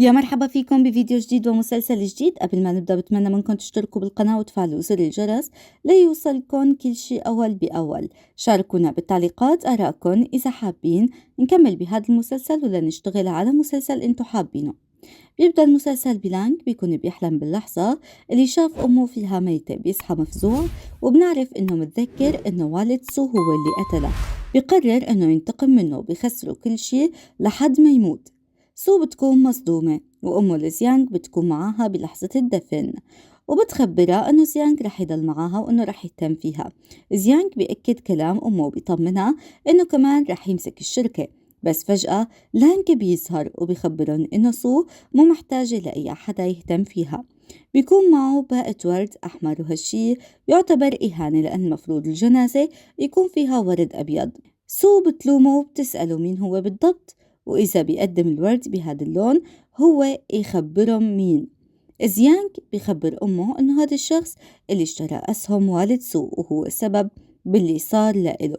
يا مرحبا فيكم بفيديو جديد ومسلسل جديد. قبل ما نبدأ بتمنى منكم تشتركوا بالقناة وتفعلوا زر الجرس ليوصلكم كل شيء أول بأول. شاركونا بالتعليقات آراءكم إذا حابين نكمل بهذا المسلسل ولا نشتغل على مسلسل انتو حابينه. بيبدأ المسلسل بلانك بيكون بيحلم باللحظة اللي شاف أمه فيها ميتة، بيصحى مفزوع وبنعرف إنه متذكر إنه والد سو هو اللي قتله. بيقرر إنه ينتقم منه، بيخسره كل شيء لحد ما يموت. سو بتكون مصدومة وأمه لزيانج بتكون معاها بلحظة الدفن، وبتخبرها إنه زيانج رح يضل معاها وإنه رح يهتم فيها. زيانج بيأكد كلام أمه وبيطمنها إنه كمان رح يمسك الشركة. بس فجأة لانج بيظهر وبيخبرهم إنه سو مو محتاجة لأي حدا يهتم فيها. بيكون معه باقة ورد أحمر، وهالشي يعتبر إهانة لأن المفروض الجنازة يكون فيها ورد أبيض. سو بتلومه وبتسأله مين هو بالضبط، وإذا بيقدم الورد بهذا اللون هو يخبرهم مين. زيانج بيخبر أمه إنه هذا الشخص اللي اشترى أسهم والد سو وهو السبب باللي صار لإله.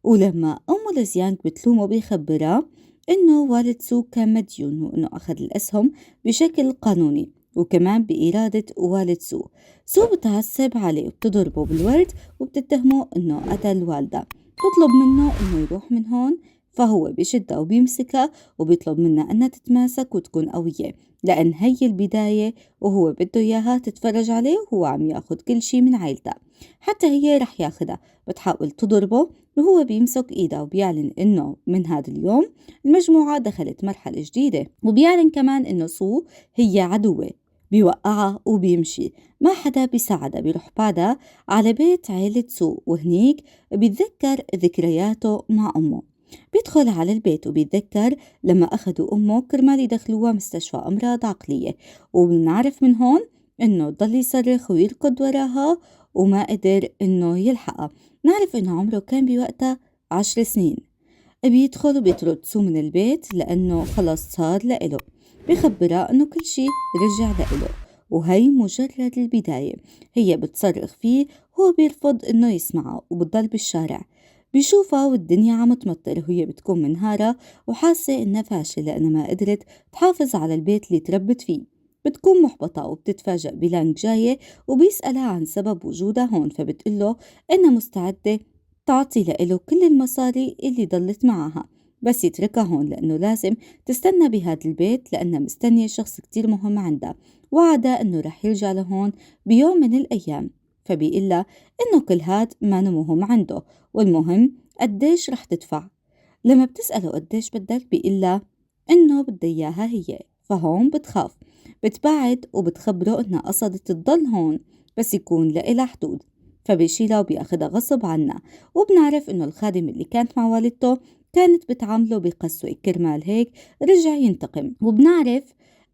ولما أمه لزيانج بتلومه بيخبرها إنه والد سو كان مديون وإنه أخذ الأسهم بشكل قانوني وكمان بإرادة والد سو. سو بتعصب عليه وبتضربه بالورد وبتتهمه إنه قتل والده. بتطلب منه إنه يروح من هون، فهو بشدها وبيمسكها وبيطلب منها إنها تتماسك وتكون قوية، لأن هي البداية وهو بده إياها تتفرج عليه وهو عم ياخد كل شي من عيلتها، حتى هي رح ياخدها. بتحاول تضربه وهو بيمسك إيدها وبيعلن إنه من هذا اليوم المجموعة دخلت مرحلة جديدة، وبيعلن كمان إنه سو هي عدوة. بيوقعها وبيمشي، ما حدا بيساعدها. بيروح بعدها على بيت عيلة سو وهنيك بيتذكر ذكرياته مع أمه. بيدخل على البيت وبيتذكر لما أخدوا أمه كرمال يدخلوها مستشفى أمراض عقلية، وبنعرف من هون إنه ضل يصرخ ويركض وراها وما قدر إنه يلحقها. نعرف إنه عمره كان بوقتها 10 سنين. بيدخل وبيطرد سو من البيت لأنه خلص صار لإله. بيخبرها إنه كل شي رجع لإله وهي مجرد البداية. هي بتصرخ فيه، هو بيرفض إنه يسمعها وبتضل بالشارع. بيشوفها والدنيا عم تمطر وهي بتكون منهارة وحاسة إنها فاشلة لأنها ما قدرت تحافظ على البيت اللي تربت فيه. بتكون محبطة وبتتفاجأ بلانج جاية وبيسألها عن سبب وجودها هون، فبتقله إنها مستعدة تعطي لإله كل المصاري اللي ضلت معها، بس يتركها هون لأنه لازم تستنى بهذا البيت لأنها مستنية شخص كتير مهم عندها، وعدها إنه رح يرجع لهون بيوم من الأيام. فبيقلها إنه كل هاد ما مهم عنده، والمهم قديش رح تدفع. لما بتسأله قديش بدك بيقلها إنه بدها إياها هي، فهون بتخاف. بتبعد وبتخبره إنها قصدت تضل هون بس يكون لإلها حدود، فبيشيلها وبياخدها غصب عنها. وبنعرف إنه الخادم اللي كانت مع والدته كانت بتعامله بقسوة، كرمال هيك رجع ينتقم. وبنعرف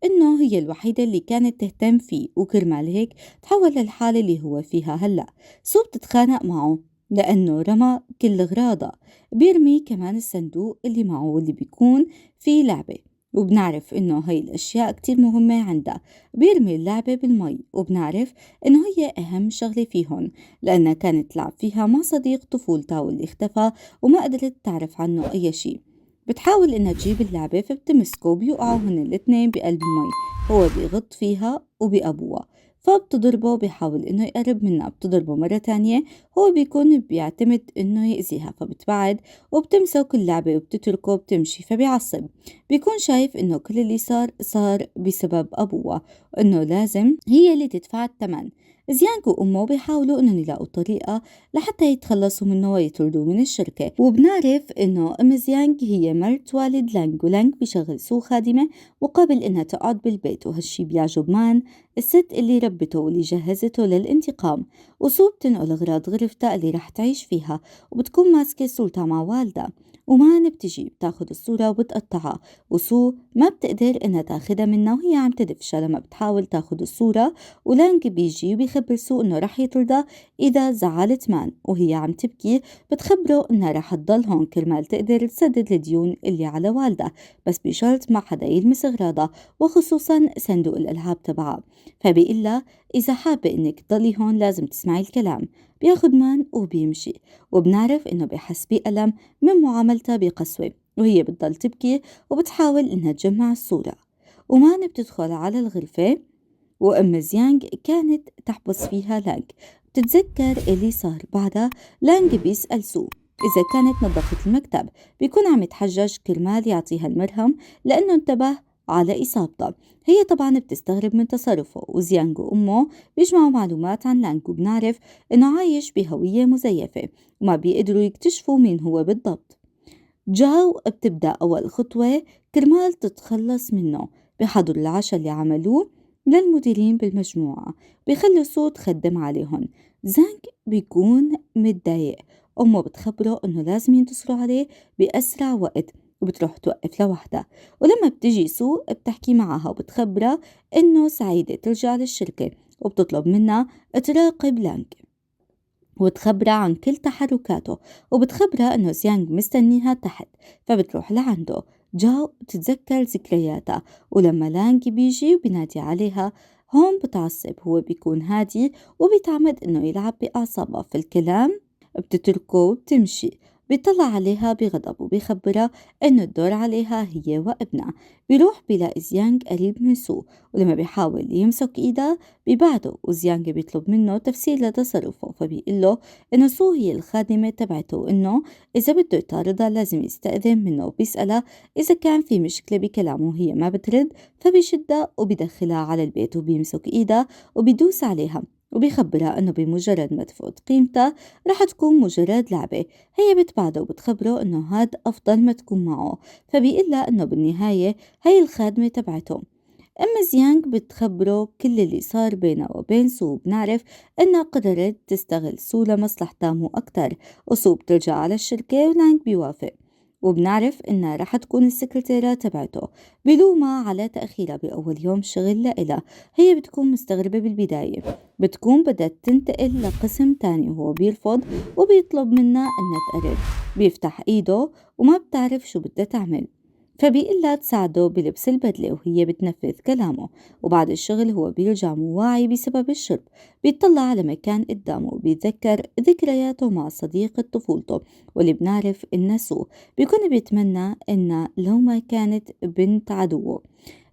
إنه هي الوحيدة اللي كانت تهتم فيه، وكرمال هيك تحول للحالة اللي هو فيها هلأ. سو بتتخانق معه لأنه رمى كل أغراضها. بيرمي كمان الصندوق اللي معه واللي بيكون فيه لعبة، وبنعرف إنه هاي الأشياء كتير مهمة عندها. بيرمي اللعبة بالمي، وبنعرف إنه هي أهم شغلة فيهن لأنها كانت تلعب فيها مع صديق طفولتها واللي اختفى وما قدرت تعرف عنه أي شي. بتحاول إنها تجيب اللعبة فبتمسكه وبيوقعوا هن الاتنين بقلب المي، هو بيغط فيها وبأبوها. فبتضربه، بيحاول إنه يقرب منها، بتضربه مرة تانية، هو بيكون بيعتمد إنه يأذيها فبتبعد وبتمسك اللعبة وبتتركه بتمشي. فبيعصب، بيكون شايف إنه كل اللي صار بسبب أبوها وإنه لازم هي اللي تدفع الثمن. زيانج وأمه بيحاولوا إنهم يلاقوا طريقة لحتى يتخلصوا منه ويطردوه من الشركة. وبنعرف إنه أم زيانج هي مرت والد لانج، ولانج بيشغل سو خادمة مقابل إنها تقعد بالبيت، وهالشي بيعجب مان الست اللي ربته واللي جهزته للانتقام. وسو بتنقل أغراض غرفتها اللي رح تعيش فيها، وبتكون ماسكة صورتها مع والدها. ومان بتجي بتاخد الصورة وبتقطعها، وسو ما بتقدر إنها تاخدها منها وهي عم تدفشها لما بتحاول تاخد الصورة. ولانج بيجي وبيخبر سو إنه رح يطردها إذا زعلت مان، وهي عم تبكي بتخبره إنها رح تضل هون كرمال تقدر تسدد الديون اللي على والدها، بس بشرط ما حدا يلمس أغراضها وخصوصا صندوق الألعاب تبعها. فبيقلها إذا حابة إنك تضلي هون لازم تسمعي الكلام. بياخد مان وبيمشي، وبنعرف إنه بحس بألم من معاملتها بقسوة، وهي بتضل تبكي وبتحاول إنها تجمع الصورة. ومان بتدخل على الغرفة، وأم زيانغ كانت تحبس فيها لانغ. بتتذكر اللي صار بعدها. لانغ بيسأل سو إذا كانت نظفت المكتب، بيكون عم يتحجج كرمال يعطيها المرهم لأنه انتبه على إصابته. هي طبعا بتستغرب من تصرفه، وزيانغ وأمه بيجمعوا معلومات عن لانغ، وبنعرف إنه عايش بهوية مزيفة وما بيقدروا يكتشفوا مين هو بالضبط. جاو بتبدأ أول خطوة كرمال تتخلص منه، بحضر العشاء اللي عملوه للمديرين بالمجموعة، بيخلوا سو تخدم عليهم. زانج بيكون متضايق، أمه بتخبره إنه لازم ينتصروا عليه بأسرع وقت، وبتروح توقف لوحدها. ولما بتجي سو بتحكي معها وبتخبرها إنه سعيدة ترجع للشركة، وبتطلب منها تراقب لانج وتخبرها عن كل تحركاته، وبتخبرها إنه زيانغ مستنيها تحت، فبتروح لعنده. جاو بتتذكر ذكرياتها، ولما لانغ بيجي وبينادي عليها هون بتعصب. هو بيكون هادي وبيتعمد إنه يلعب بأعصابها في الكلام، بتتركه وبتمشي. بيطلع عليها بغضب وبيخبرها إنه الدور عليها هي وابنها. بيروح بيلاقي زيانغ قريب من سو، ولما بيحاول يمسك إيدها بيبعده، وزيانغ بيطلب منه تفسير لتصرفه، فبيقول له إنه سو هي الخادمة تبعته، وإنه إذا بده يطاردها لازم يستأذن منه، وبيسألها إذا كان في مشكلة بكلامه وهي ما بترد، فبيشدها وبيدخلها على البيت وبيمسك إيدها وبيدوس عليها، وبيخبرها إنه بمجرد ما تفقد قيمتها رح تكون مجرد لعبة. هي بتبعده وبتخبره إنه هاد أفضل ما تكون معه، فبيقول لها إنه بالنهاية هي الخادمة تبعته. أما زيانغ بتخبره كل اللي صار بينه وبين سو. بنعرف إنها قررت تستغل سو لمصلحتها مو أكتر، وسو بترجع على الشركة ولانغ بيوافق، وبنعرف إنها رح تكون السكرتيرة تبعته. بلومها على تأخيرها بأول يوم شغل لإلها. هي بتكون مستغربة بالبداية، بتكون بدها تنتقل لقسم تاني وهو بيرفض، وبيطلب منها إنها تقرب. بيفتح إيده وما بتعرف شو بدها تعمل، فبيقول لها تساعده بلبس البدلة وهي بتنفذ كلامه. وبعد الشغل هو بيرجع مو واعي بسبب الشرب. بيطلع على مكان قدامه وبيتذكر ذكرياته مع صديقة طفولته واللي بنعرف إنه سو. بيكون بيتمنى إنها لو ما كانت بنت عدوه.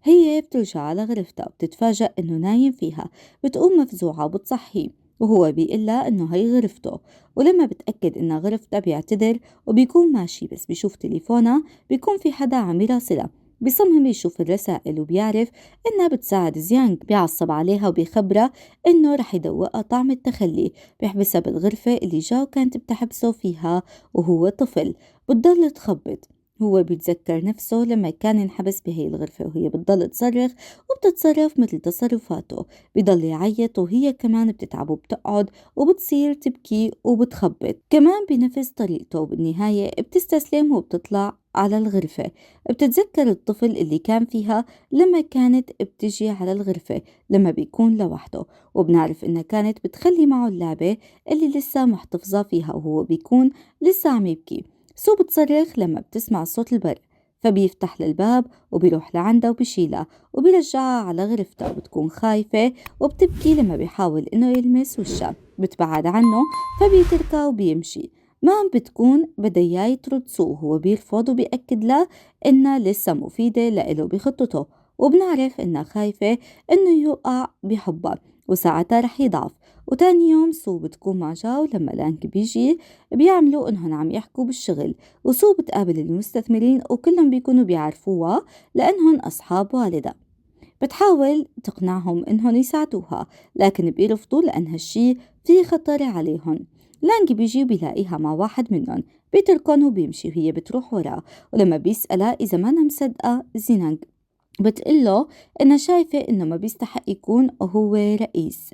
هي بترجع على غرفتها وبتتفاجأ إنه نايم فيها. بتقوم مفزوعة وبتصحيه، وهو بيقلها إنه هي غرفته. ولما بتأكد إنها غرفتها بيعتذر وبيكون ماشي، بس بيشوف تليفونها بيكون في حدا عم يراسلها. بيصمم يشوف الرسائل وبيعرف إنها بتساعد زيانغ. بيعصب عليها وبيخبرها إنه رح يدوقها طعم التخلي. بيحبسها بالغرفة اللي جاو كانت بتحبسه فيها وهو طفل. بتضل تخبط. هو بيتذكر نفسه لما كان ينحبس بهي الغرفة، وهي بتضل تصرخ وبتتصرف مثل تصرفاته. بيضل يعيط وهي كمان بتتعب وبتقعد وبتصير تبكي وبتخبط كمان بنفس طريقته. وبالنهاية بتستسلم وبتطلع على الغرفة. بتتذكر الطفل اللي كان فيها لما كانت بتجي على الغرفة لما بيكون لوحده، وبنعرف إنها كانت بتخلي معه اللعبة اللي لسه محتفظة فيها وهو بيكون لسه عم يبكي. سو بتصرخ لما بتسمع صوت البرق، فبيفتح للباب وبيروح لعندها وبيشيلها وبيرجعها على غرفتها. وبتكون خايفة وبتبكي لما بيحاول إنه يلمس وشها. بتبعد عنه فبيتركها وبيمشي. ما عم بتكون بدها إياه يطرد سو، هو بيرفض وبيأكد له إنها لسه مفيدة لإله بخطته. وبنعرف إنها خايفة إنه يوقع بحبها وساعتها رح يضعف. وتاني يوم سو بتكون مع جاو لما لانج بيجي بيعملوا إنهم عم يحكوا بالشغل، وسو بتقابل المستثمرين وكلهم بيكونوا بيعرفوها لأنهم أصحاب والدها. بتحاول تقنعهم إنهم يساعدوها لكن بيرفضوا لأن هالشي في خطر عليهم. لانج بيجي وبيلاقيها مع واحد منهم، بيتركن وبيمشي وهي بتروح وراه. ولما بيسألها إذا ما أنا مصدقة زينانج بتقله إنها شايفة إنه ما بيستحق يكون هو رئيس.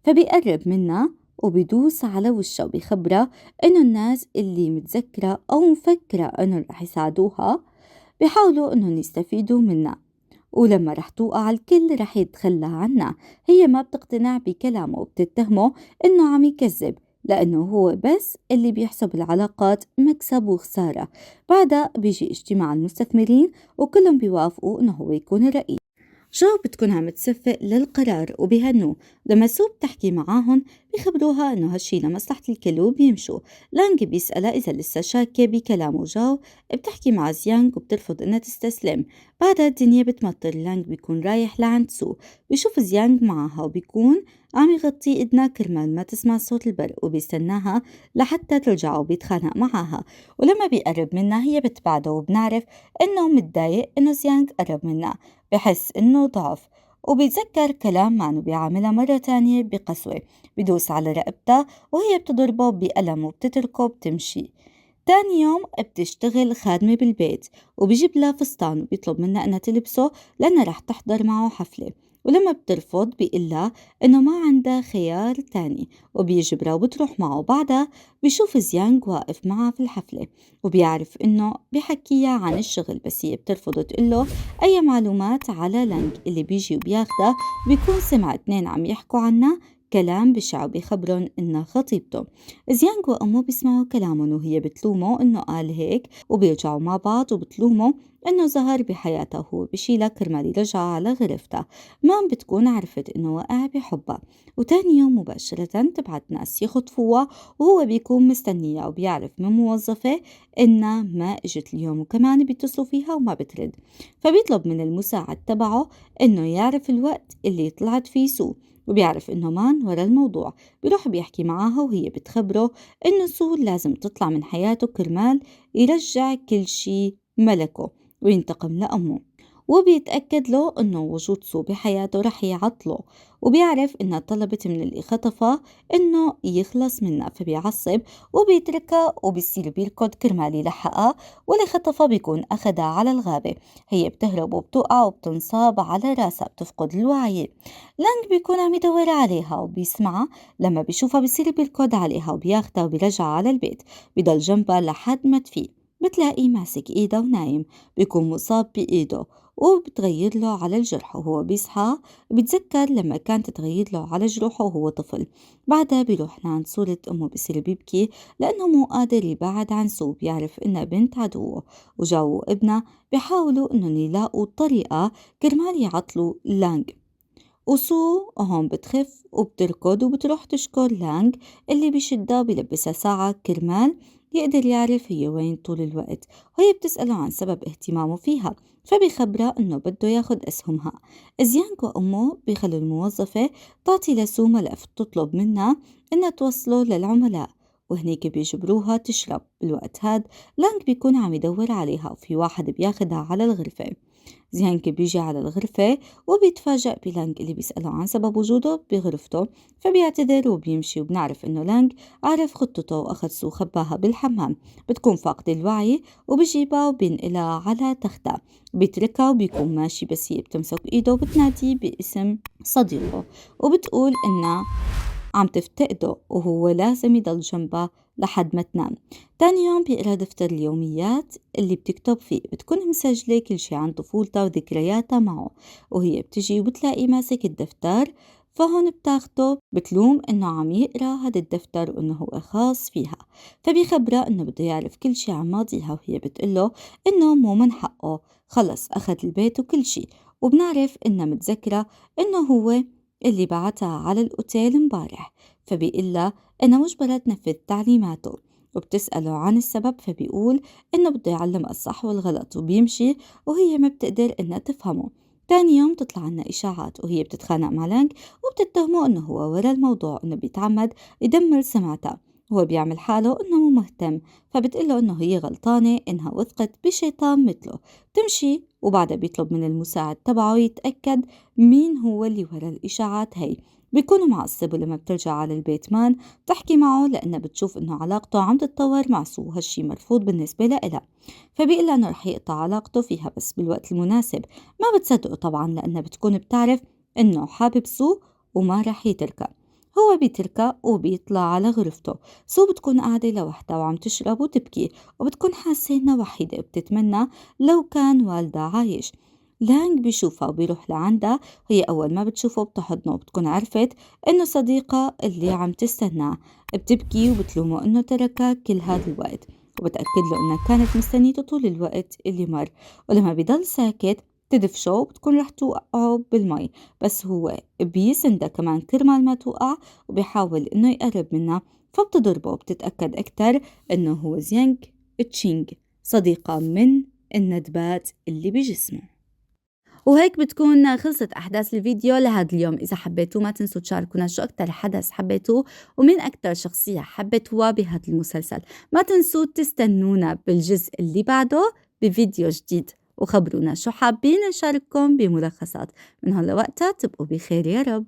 فبيقرب منها وبيدوس على وشها وبيخبرها إنه الناس اللي متذكرة أو مفكرة إنه رح يساعدوها بيحاولوا إنهم يستفيدوا منها، ولما رح توقع الكل رح يتخلى عنها. هي ما بتقتنع بكلامه وبتتهمه إنه عم يكذب لأنه هو بس اللي بيحسب العلاقات مكسب وخسارة. بعدها بيجي اجتماع المستثمرين وكلهم بيوافقوا إنه هو يكون الرئيس. جو بتكون عم تصفق للقرار وبيهنوه. لما سو بتحكي معاهم بيخبروها إنه هالشي لمصلحة الكل وبيمشوا. لانج بيسألها إذا لسه شاكة بكلامه. جو بتحكي مع زيانغ وبترفض إنها تستسلم. بعدها الدنيا بتمطر. لانج بيكون رايح لعند سو، بيشوف زيانج معها وبيكون عم يغطي إدنا كرمال ما تسمع صوت البرق، وبيستناها لحتى ترجع وبيتخانق معها. ولما بيقرب منها هي بتبعده، وبنعرف إنه متضايق إنه زيانج قرب منها، بحس إنه ضعف وبيتذكر كلام مانو بيعملها مرة تانية بقسوة، بدوس على رقبتها وهي بتضربه بألم وبتتركه بتمشي. تاني يوم بتشتغل خادمة بالبيت، وبيجيب لها فستان وبيطلب منها إنها تلبسه لأنها رح تحضر معه حفلة. ولما بترفض بيقلها إنه ما عندها خيار تاني وبيجبرها وبتروح معه. بعدها بيشوف زيانج واقف معها في الحفلة وبيعرف إنه بيحكيها عن الشغل، بس هي بترفض تقله أي معلومات على لانج اللي بيجي وبياخدها. بيكون سمع اتنين عم يحكوا عنها كلام بشع وبيخبرن إنها خطيبته. زيانج وأمه بيسمعوا كلامهم وهي بتلومه إنه قال هيك، وبيرجعوا مع بعض وبتلومه إنه ظهر بحياتها وهو بشيلها كرمال يرجع على غرفتها. ما بتكون عرفت إنه وقع بحبها. وتاني يوم مباشرة تبعت ناس يخطفوها، وهو بيكون مستنيها وبيعرف من موظفة إنها ما إجت اليوم، وكمان بيتصلوا فيها وما بترد. فبيطلب من المساعد تبعه إنه يعرف الوقت اللي طلعت فيه سو، وبيعرف إنه مان ورا الموضوع. بيروح بيحكي معاها وهي بتخبره إنه سو لازم تطلع من حياته كرمال يرجع كل شي ملكه وينتقم لأمه. وبيتأكد له إنه وجود سو بحياته رح يعطله، وبيعرف إنها طلبت من اللي خطفها إنه يخلص منها، فبيعصب وبيتركها وبيصير بيركض كرمال يلحقها. واللي خطفها بيكون أخدها على الغابة. هي بتهرب وبتوقع وبتنصاب على راسها، بتفقد الوعي. لانج بيكون عم يدور عليها وبيسمعها. لما بيشوفها بيصير بيركض عليها وبياخدها وبيرجعها على البيت. بضل جنبها لحد ما تفيق، بتلاقيه ماسك ايده ونايم، بيكون مصاب بإيده وبتغير له على الجرح. وهو بيصحى بيتذكر لما كانت تغير له على جروحه وهو طفل. بعدها بيروح لعند صورة أمه، بيصير بيبكي لأنه مو قادر يبعد عن سو. بيعرف إنها بنت عدوه وجو ابنها، بيحاولوا إنهم يلاقوا طريقة كرمال يعطلوا لانج. وسو هون بتخف وبتركض وبتروح تشكر لانج اللي بيشدها وبيلبسها ساعة كرمال يقدر يعرف هي وين طول الوقت. وهي بتسأله عن سبب اهتمامه فيها، فبيخبرها إنه بده ياخد أسهمها. زيانج وأمه بيخلوا الموظفة تعطي لسو ملف تطلب منها إنها توصله للعملاء، وهنيك بيجبروها تشرب. بالوقت هاد لانج بيكون عم يدور عليها، وفي واحد بياخدها على الغرفة. زيانج بيجي على الغرفة وبيتفاجأ بلانج اللي بيسأله عن سبب وجوده بغرفته، فبيعتذر وبيمشي. وبنعرف إنه لانج عارف خطته وأخذ سو خباها بالحمام. بتكون فاقدة الوعي وبيجيبها وبينقلها على تختها، بيتركها وبيكون ماشي، بس هي بتمسك إيده وبتناديه باسم صديقه وبتقول إنها عم تفتقده وهو لازم يضل جنبها لحد ما تنام. تاني يوم بيقرا دفتر اليوميات اللي بتكتب فيه، بتكون مسجلة كل شي عن طفولتها وذكرياتها معه. وهي بتجي وبتلاقي ماسك الدفتر، فهون بتاخده بتلوم إنه عم يقرا هاد الدفتر وإنه هو خاص فيها. فبيخبرها إنه بده يعرف كل شي عن ماضيها، وهي بتقله إنه مو من حقه، خلص أخد البيت وكل شي. وبنعرف إنها متذكرة إنه هو اللي بعتها على الأوتيل مبارح، فبيقلها إنها مجبرة تنفذ تعليماته. وبتسأله عن السبب، فبيقول إنه بده يعلمها الصح والغلط، وبيمشي وهي ما بتقدر إنها تفهمه. تاني يوم تطلع لنا إشاعات وهي بتتخانق مع لانج وبتتهمه إنه هو ورا الموضوع، إنه بيتعمد يدمر سمعتها. هو بيعمل حاله إنه مو مهتم، فبتقله إنه هي غلطانة إنها وثقت بشيطان مثله. بتمشي وبعدها بيطلب من المساعد تبعه يتأكد مين هو اللي ورا الإشاعات هي. بيكون معصب، ولما بترجع على البيت مان بتحكي معه لأنها بتشوف إنه علاقته عم تتطور مع سو، هالشي مرفوض بالنسبة لإلها. فبيقلها إنه رح يقطع علاقته فيها بس بالوقت المناسب. ما بتصدقه طبعا لأنها بتكون بتعرف إنه حابب سو وما رح يتركها. هو بيتركها وبيطلع على غرفته. سو بتكون قاعدة لوحدها وعم تشرب وتبكي، وبتكون حاسة إنها وحيدة وبتتمنى لو كان والدها عايش. لانج بيشوفها وبيروح لعندها. هي أول ما بتشوفه بتحضنه وبتكون عرفت إنه صديقة اللي عم تستناه. بتبكي وبتلومه إنه تركها كل هذا الوقت، وبتأكد له إنها كانت مستنيته طول الوقت اللي مر. ولما بيضل ساكت تدفشه وبتكون رح توقعه بالمي، بس هو بيسندها كمان كرمال ما توقع، وبيحاول إنه يقرب منها. فبتضربه وبتتأكد أكتر إنه هو زيانج تشينج، صديقة من الندبات اللي بجسمه. وهيك بتكون خلصت أحداث الفيديو لهذا اليوم. إذا حبيتوا ما تنسوا تشاركونا شو أكتر حدث حبيتوه ومين أكتر شخصية حبيتوها بهذا المسلسل. ما تنسوا تستنونا بالجزء اللي بعده بفيديو جديد، وخبرونا شو حابين نشارككم بملخصات. من هون لوقتها تبقوا بخير يا رب.